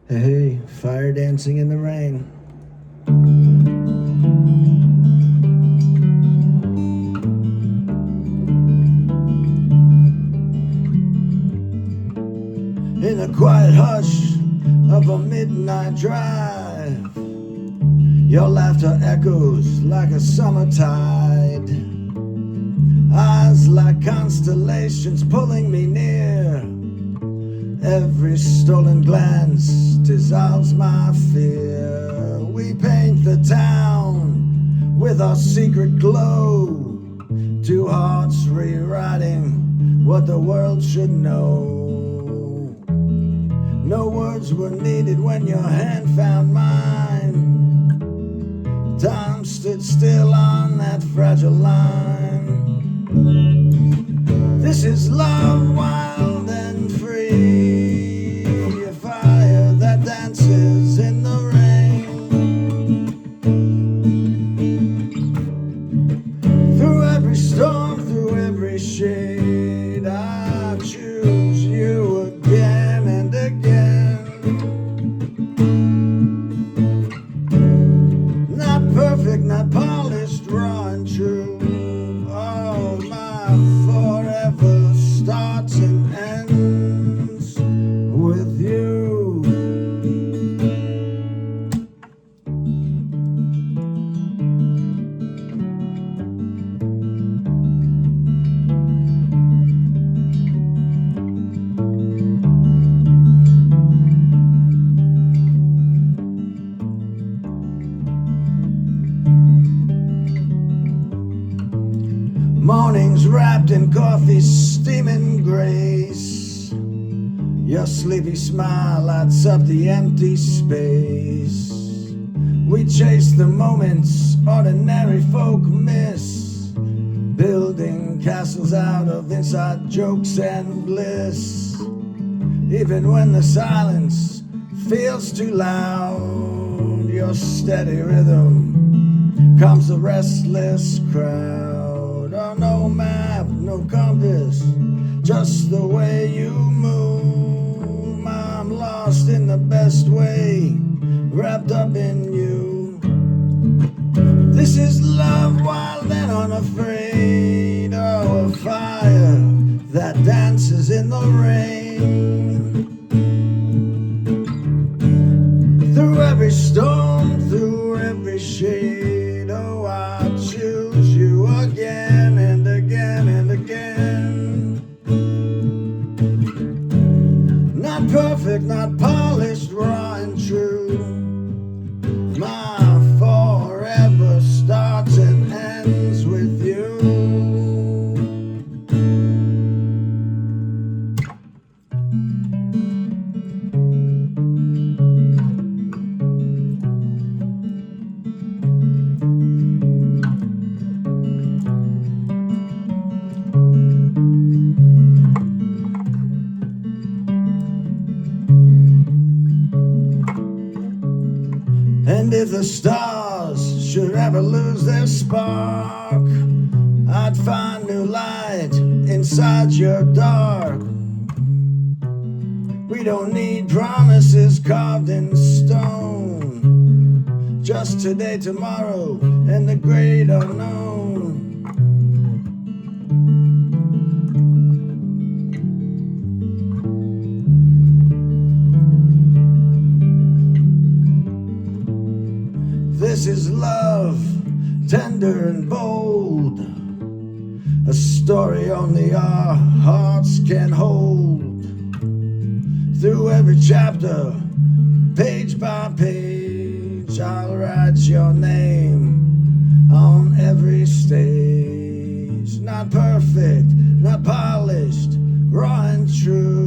Hey, fire dancing in the rain. In the quiet hush of a midnight drive, your laughter echoes like a summer tide. Eyes like constellations pulling me near. Every stolen glance dissolves my fear. We paint the town with our secret glow. Two hearts rewriting what the world should know. No words were needed when your hand found mine. Time stood still on that fragile line. This is love, wild and free, a fire that dances in the rain. Through every storm, through every shade, I choose you again and again. Not perfect, not polished, raw and true. Oh, my forever starts and ends with you. Mornings wrapped in coffee, steaming grace. Your sleepy smile lights up the empty space. We chase the moments ordinary folk miss, building castles out of inside jokes and bliss. Even when the silence feels too loud, your steady rhythm calms the restless crowd. Oh, no map, no compass, just the way you move. I'm lost in the best way, wrapped up in you. This is love, wild and unafraid. Oh, a fire that dances in the rain. Through every storm, through every shade, oh, I choose you again and again and again. Not perfect, not polished, raw and true. My forever starts and ends with you. And if the stars should ever lose their spark, I'd find new light inside your dark. We don't need promises carved in stone, just today, tomorrow, and the great unknown. This is love, tender and bold, a story only our hearts can hold. Through every chapter, page by page, I'll write your name on every stage. Not perfect, not polished, raw and true.